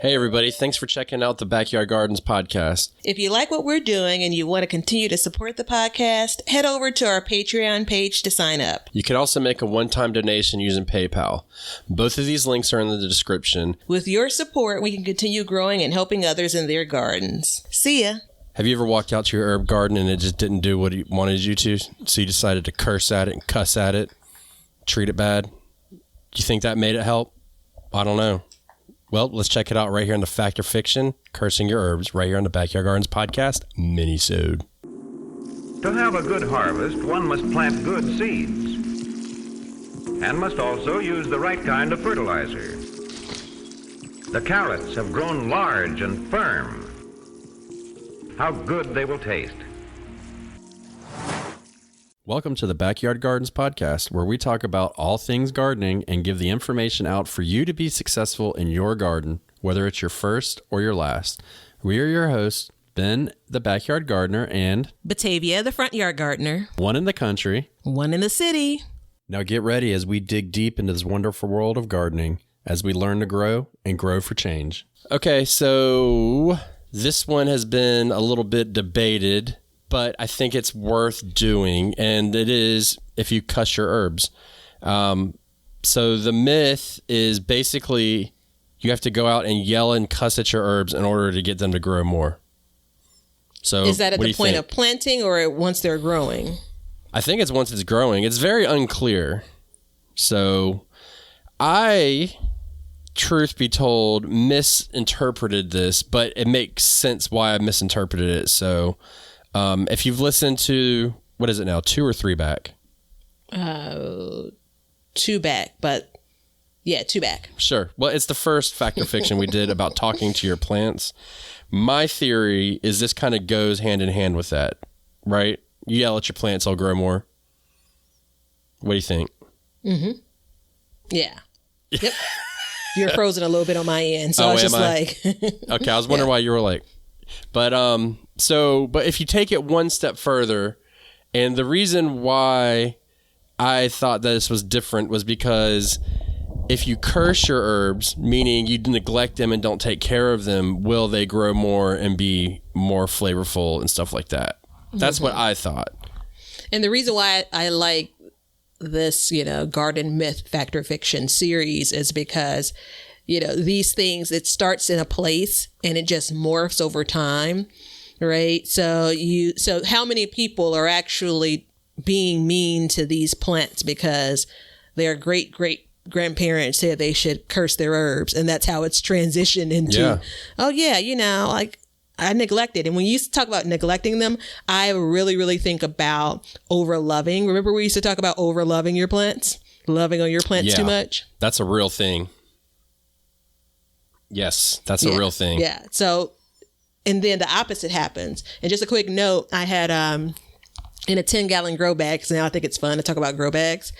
Hey everybody, thanks for checking out the Backyard Gardens podcast. If you like what we're doing and you want to continue to support the podcast, head over to our Patreon page to sign up. You can also make a one-time donation using PayPal. Both of these links are in the description. With your support, we can continue growing and helping others in their gardens. See ya! Have you ever walked out to your herb garden and it just didn't do what it wanted you to, so you decided to curse at it and cuss at it, treat it bad? Do you think that made it help? I don't know. Well, let's check it out right here in the Fact or Fiction, Cursing Your Herbs, right here on the Backyard Gardens podcast, mini-sode. To have a good harvest, one must plant good seeds and must also use the right kind of fertilizer. The carrots have grown large and firm. How good they will taste. Welcome to the Backyard Gardens podcast, where we talk about all things gardening and give the information out for you to be successful in your garden, whether it's your first or your last. We are your hosts, Ben, the backyard gardener, and Batavia, the front yard gardener. one in the country, One in the city. Now get ready as we dig deep into this wonderful world of gardening as we learn to grow and grow for change. Okay, so this one has been a little bit debated, but I think it's worth doing, and it is if you cuss your herbs. So the myth is basically you have to go out and yell and cuss at your herbs in order to get them to grow more. So Is that at the point of planting or once they're growing? I think it's once it's growing. It's very unclear. So I, truth be told, misinterpreted this, but it makes sense why I misinterpreted it. So if you've listened to, what is it now, 2 or 3 back? 2 back, but yeah, 2 back. Sure. Well, it's the first Fact or Fiction we did about talking to your plants. My theory is this kind of goes hand in hand with that, right? You yell at your plants, they'll grow more. What do you think? Mm-hmm. Yeah. Yep. You're frozen a little bit on my end, so I was just like... Okay, I was wondering why you were like... But but if you take it one step further, and the reason why I thought that this was different was because if you curse your herbs, meaning you neglect them and don't take care of them, will they grow more and be more flavorful and stuff like that? That's what I thought. And the reason why I like this, garden myth, fact or fiction series is because, these things, it starts in a place and it just morphs over time, right? So how many people are actually being mean to these plants because their great grandparents said they should curse their herbs, and that's how it's transitioned into, I neglected. And when you talk about neglecting them, I really, really think about overloving. Remember we used to talk about overloving your plants? Loving on your plants too much? That's a real thing. Yes, that's a real thing. Yeah. So, and then the opposite happens. And just a quick note, I had in a 10-gallon grow bag, because now I think it's fun to talk about grow bags,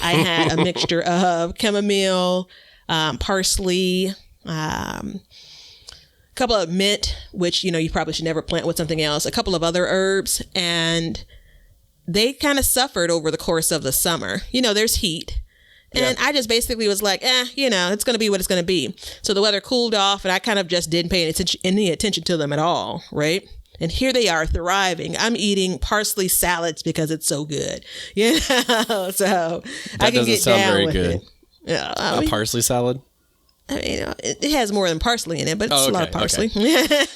I had a mixture of chamomile, parsley, couple of mint, which, you probably should never plant with something else, a couple of other herbs, and they kind of suffered over the course of the summer. There's heat. And I just basically was like, it's going to be what it's going to be. So the weather cooled off and I kind of just didn't pay any attention to them at all, right? And here they are thriving. I'm eating parsley salads because it's so good. So that I can get down with good. it. Yeah, a parsley salad? I mean, it has more than parsley in it, but it's a lot of parsley. Okay.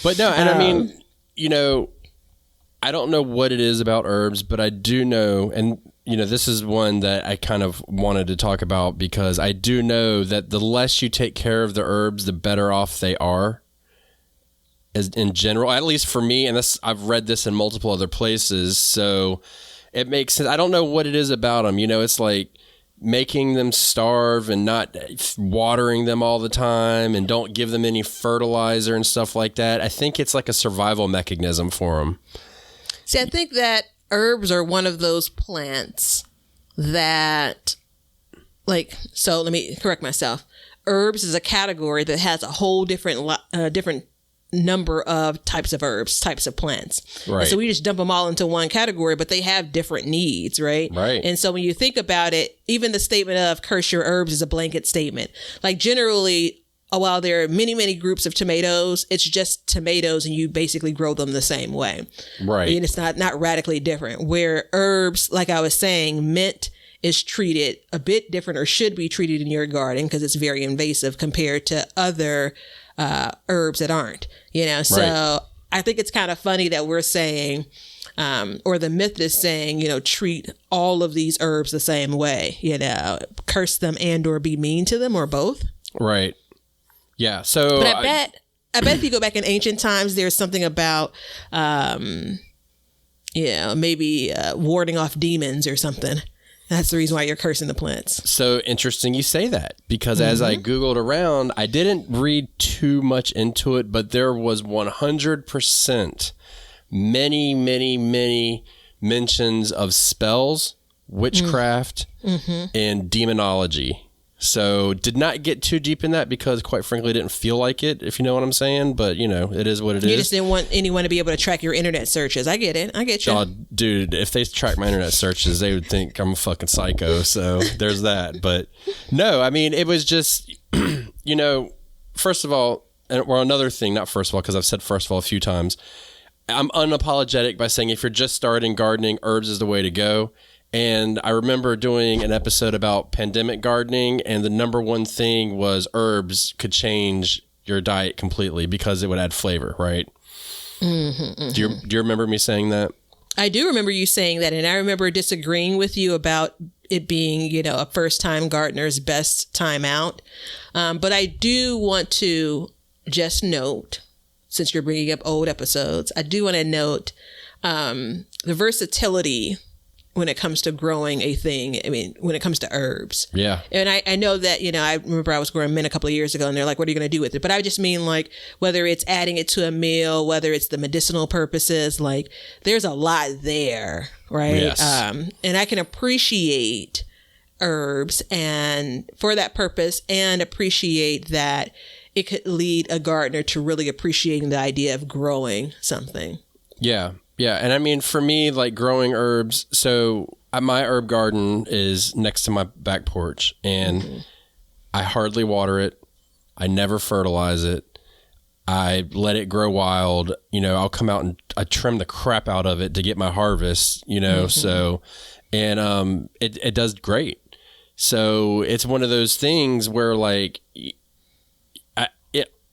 But no, and I mean, I don't know what it is about herbs, but I do know, and this is one that I kind of wanted to talk about because I do know that the less you take care of the herbs, the better off they are. As in general, at least for me, and this, I've read this in multiple other places, so it makes sense. I don't know what it is about them. It's like making them starve and not watering them all the time and don't give them any fertilizer and stuff like that. I think it's like a survival mechanism for them. See, I think that herbs are one of those plants that, so let me correct myself. Herbs is a category that has a whole different number of types of herbs, types of plants. Right. And so we just dump them all into one category, but they have different needs, right? Right. And so when you think about it, even the statement of curse your herbs is a blanket statement. Like generally, while there are many, many groups of tomatoes, it's just tomatoes and you basically grow them the same way. Right. And it's not radically different. Where herbs, like I was saying, mint is treated a bit different, or should be treated in your garden, because it's very invasive compared to other herbs that aren't, So Right. I think it's kind of funny that we're saying, or the myth is saying, treat all of these herbs the same way, curse them and or be mean to them, or both. Right. Yeah. So, But I bet if you go back in ancient times, there's something about, maybe warding off demons or something. That's the reason why you're cursing the plants. So interesting you say that, because as I Googled around, I didn't read too much into it, but there was 100% many, many, many mentions of spells, witchcraft, and demonology. So did not get too deep in that because, quite frankly, didn't feel like it, if you know what I'm saying. But, it is what it is. You just didn't want anyone to be able to track your internet searches. I get it. I get you. Oh, dude, if they track my internet searches, they would think I'm a fucking psycho. So there's that. But no, I mean, it was just, first of all, or another thing, not first of all, because I've said first of all a few times, I'm unapologetic by saying if you're just starting gardening, herbs is the way to go. And I remember doing an episode about pandemic gardening, and the number one thing was herbs could change your diet completely because it would add flavor, right? Do you remember me saying that? I do remember you saying that, and I remember disagreeing with you about it being, a first-time gardener's best time out. But I do want to just note, since you're bringing up old episodes, I do want to note the versatility when it comes to growing a thing. I mean, when it comes to herbs. Yeah. And I know that, I remember I was growing mint a couple of years ago, and they're like, what are you going to do with it? But I just mean, like, whether it's adding it to a meal, whether it's the medicinal purposes, like, there's a lot there, right? Yes. And I can appreciate herbs and for that purpose, and appreciate that it could lead a gardener to really appreciating the idea of growing something. Yeah. Yeah. And I mean, for me, like growing herbs, so my herb garden is next to my back porch, and I hardly water it. I never fertilize it. I let it grow wild. I'll come out and I trim the crap out of it to get my harvest, so, and it does great. So it's one of those things where, like,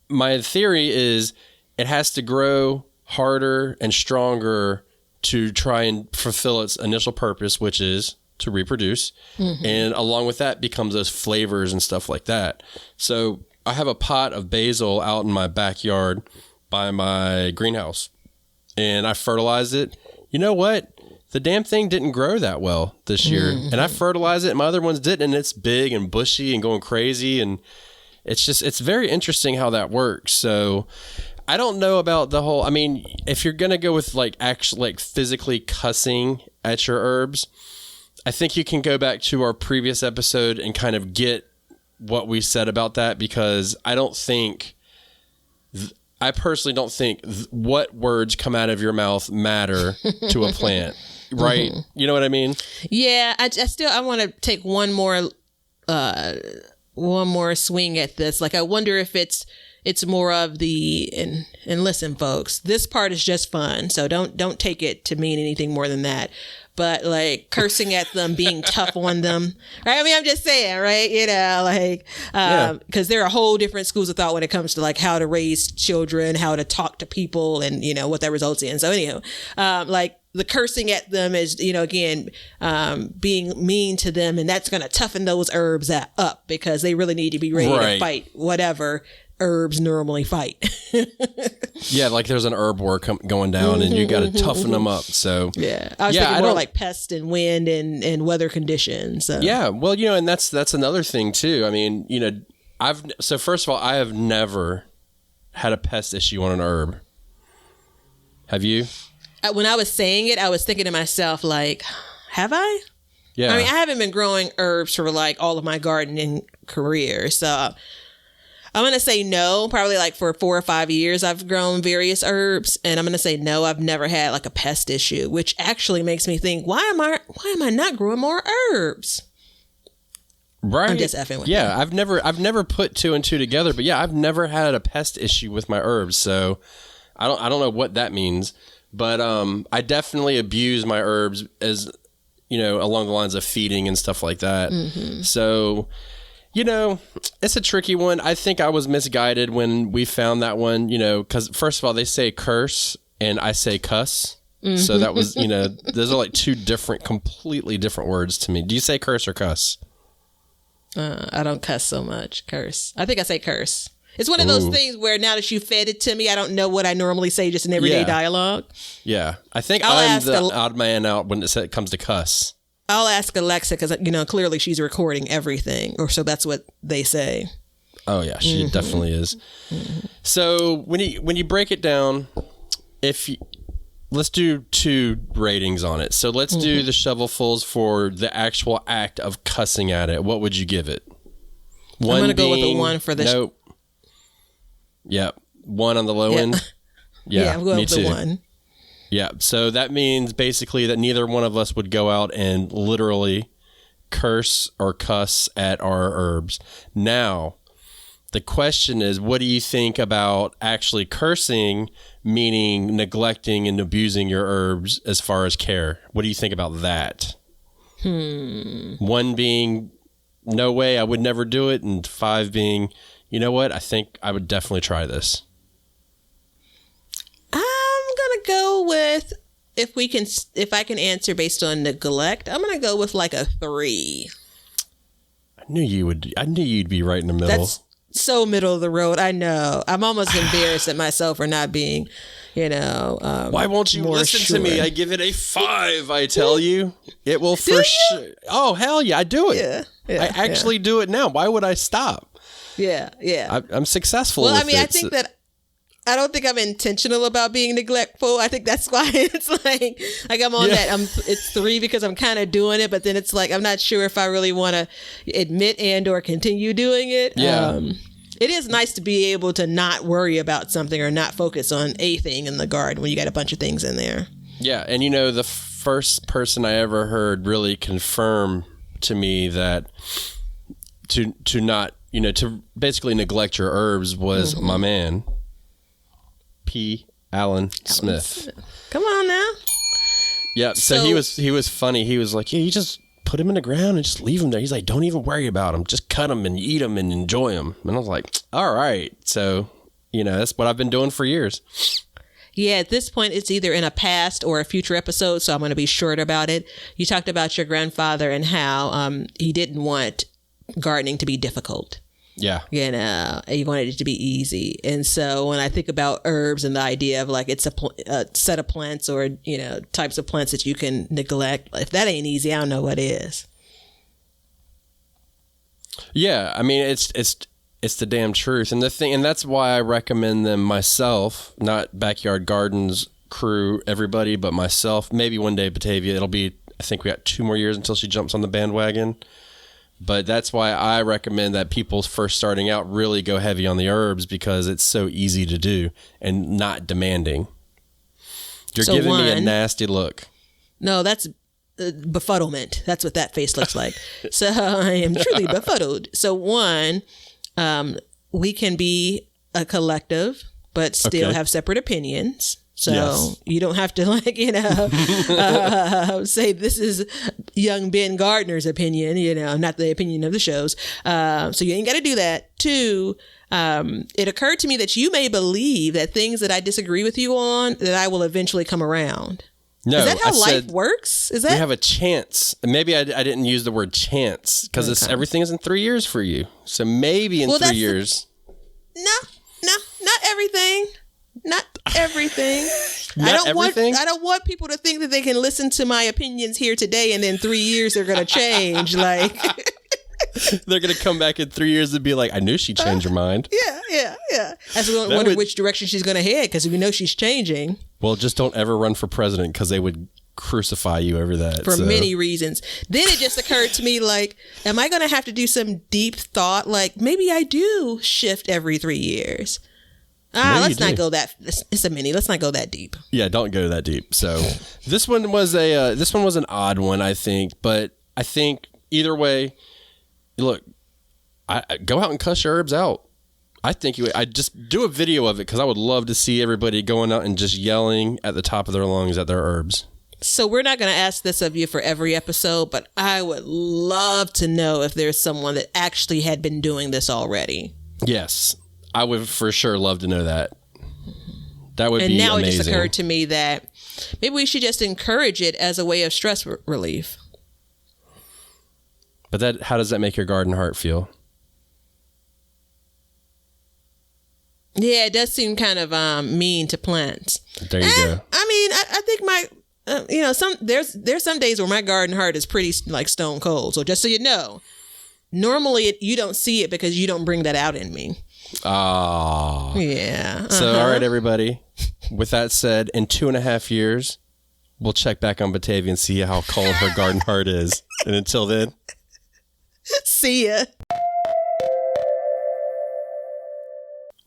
my theory is it has to grow harder and stronger to try and fulfill its initial purpose, which is to reproduce. And along with that becomes those flavors and stuff like that. So I have a pot of basil out in my backyard by my greenhouse, and I fertilized it. You know what? The damn thing didn't grow that well this year. And I fertilized it, and my other ones didn't, and it's big and bushy and going crazy. And it's very interesting how that works. So I don't know about the whole, I mean, if you're going to go with actually physically cussing at your herbs, I think you can go back to our previous episode and kind of get what we said about that, because I personally don't think what words come out of your mouth matter to a plant, right? You know what I mean? Yeah, I want to take one more swing at this. Like, I wonder if it's more of the, and listen, folks, this part is just fun, so don't take it to mean anything more than that. But like cursing at them, being tough on them, right? I mean, I'm just saying, right? Because there are whole different schools of thought when it comes to like how to raise children, how to talk to people, and what that results in. So anyhow, like the cursing at them is, again, being mean to them, and that's going to toughen those herbs up because they really need to be ready to fight whatever herbs normally fight. Yeah, like there's an herb war going down, and you got to toughen them up. So yeah, I was thinking more like pest and wind and weather conditions. So. Yeah, well, and that's another thing too. I mean, so first of all, I have never had a pest issue on an herb. Have you? When I was saying it, I was thinking to myself, like, have I? Yeah. I mean, I haven't been growing herbs for like all of my gardening career, so I'm going to say no. Probably like for 4 or 5 years, I've grown various herbs, and I'm going to say no. I've never had like a pest issue, which actually makes me think, why am I not growing more herbs? Right. I'm just effing with you. Yeah, I've never put two and two together, but yeah, I've never had a pest issue with my herbs, so I don't know what that means. But I definitely abuse my herbs as, along the lines of feeding and stuff like that. Mm-hmm. So, it's a tricky one. I think I was misguided when we found that one, because first of all, they say curse and I say cuss. Mm-hmm. So that was, those are like two completely different words to me. Do you say curse or cuss? I don't cuss so much. Curse. I think I say curse. It's one of those things where now that you fed it to me, I don't know what I normally say just in everyday dialogue. Yeah. I think I'm the odd man out when it comes to cuss. I'll ask Alexa because, clearly she's recording everything. Or so that's what they say. Oh, yeah. She definitely is. Mm-hmm. So when you break it down, let's do 2 ratings on it. So let's do the shovelfuls for the actual act of cussing at it. What would you give it? I'm going to go with a 1 for the... Nope. Yep. 1 on the low end? Yeah, I'm going with the 1. Yeah. So that means basically that neither one of us would go out and literally curse or cuss at our herbs. Now, the question is, what do you think about actually cursing, meaning neglecting and abusing your herbs as far as care? What do you think about that? 1 being, no way, I would never do it. And 5 being, you know what? I think I would definitely try this. I'm going to go with, if I can answer based on neglect, I'm going to go with like a 3. I knew you'd be right in the middle. That's so middle of the road. I know. I'm almost embarrassed at myself for not being, why won't you listen to me? I give it a 5, I tell you. It will for sure. Oh, hell yeah, I do it. Yeah, I actually do it now. Why would I stop? Yeah. I'm successful. Well, with I mean, I think that I don't think I'm intentional about being neglectful. I think that's why it's like I'm on that. It's 3 because I'm kind of doing it, but then it's like I'm not sure if I really want to admit and or continue doing it. Yeah. It is nice to be able to not worry about something or not focus on a thing in the garden when you got a bunch of things in there. Yeah, and the first person I ever heard really confirm to me that to not, to basically neglect your herbs was my man, P. Alan Smith. Come on now. Yeah, so he was funny. He was like, yeah, you just put him in the ground and just leave him there. He's like, don't even worry about them. Just cut them and eat them and enjoy them. And I was like, all right. So, that's what I've been doing for years. Yeah, at this point, it's either in a past or a future episode, so I'm going to be short about it. You talked about your grandfather and how he didn't want gardening to be difficult. Yeah. He wanted it to be easy. And so when I think about herbs and the idea of like it's a set of plants or, types of plants that you can neglect, if that ain't easy, I don't know what is. Yeah, I mean, it's the damn truth. And that's why I recommend them myself, not Backyard Gardens crew, everybody, but myself. Maybe one day Batavia, I think we got 2 more years until she jumps on the bandwagon. But that's why I recommend that people first starting out really go heavy on the herbs because it's so easy to do and not demanding. You're giving me a nasty look. No, that's befuddlement. That's what that face looks like. So I am truly befuddled. So 1, we can be a collective, but still have separate opinions. So you don't have to say this is young Ben Gardner's opinion, not the opinion of the shows. So you ain't got to do that. 2, it occurred to me that you may believe that things that I disagree with you on, that I will eventually come around. No, is that how life works? Is that we have a chance? Maybe I didn't use the word chance because everything is in 3 years for you. So maybe in 3 years. No, not everything. Not everything. Not everything? I don't want people to think that they can listen to my opinions here today and in 3 years they're going to change. Like they're going to come back in 3 years and be like, I knew she'd change her mind. Yeah. As we wonder which direction she's going to head because we know she's changing. Well, just don't ever run for president because they would crucify you over that. For many reasons. Then it just occurred to me, like, am I going to have to do some deep thought? Like, maybe I do shift every 3 years. Let's not go that. It's a mini. Let's not go that deep. Yeah, don't go that deep. So this one was an odd one, I think. But I think either way, look, I go out and cuss your herbs out. I think I just do a video of it because I would love to see everybody going out and just yelling at the top of their lungs at their herbs. So we're not going to ask this of you for every episode, but I would love to know if there's someone that actually had been doing this already. Yes, I would for sure love to know that. That would be amazing. And now it just occurred to me that maybe we should just encourage it as a way of stress relief. But how does that make your garden heart feel? Yeah, it does seem kind of mean to plants. There you go. I mean, I think there's some days where my garden heart is pretty like stone cold. So just so you know, normally you don't see it because you don't bring that out in me. Oh. Yeah. So, all right, everybody. With that said, in 2.5 years, we'll check back on Batavia and see how cold her garden heart is. And until then, see ya.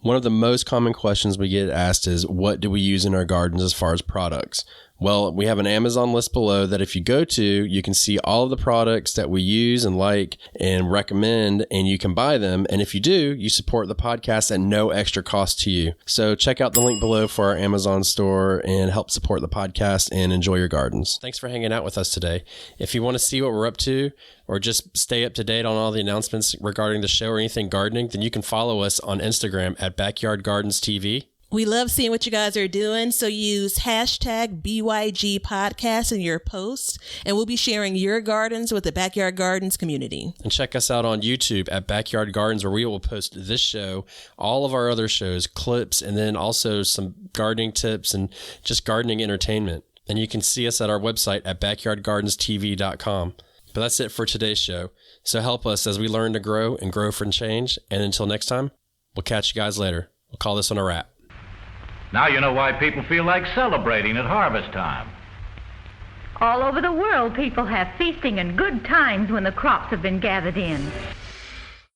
One of the most common questions we get asked is, what do we use in our gardens as far as products? Well, we have an Amazon list below that if you go to, you can see all of the products that we use and like and recommend, and you can buy them. And if you do, you support the podcast at no extra cost to you. So check out the link below for our Amazon store and help support the podcast and enjoy your gardens. Thanks for hanging out with us today. If you want to see what we're up to or just stay up to date on all the announcements regarding the show or anything gardening, then you can follow us on Instagram at Backyard Gardens TV. We love seeing what you guys are doing, so use hashtag BYG podcast in your posts, and we'll be sharing your gardens with the Backyard Gardens community. And check us out on YouTube at Backyard Gardens, where we will post this show, all of our other shows, clips, and then also some gardening tips and just gardening entertainment. And you can see us at our website at backyardgardenstv.com. But that's it for today's show. So help us as we learn to grow and grow for change. And until next time, we'll catch you guys later. We'll call this one a wrap. Now you know why people feel like celebrating at harvest time. All over the world, people have feasting and good times when the crops have been gathered in.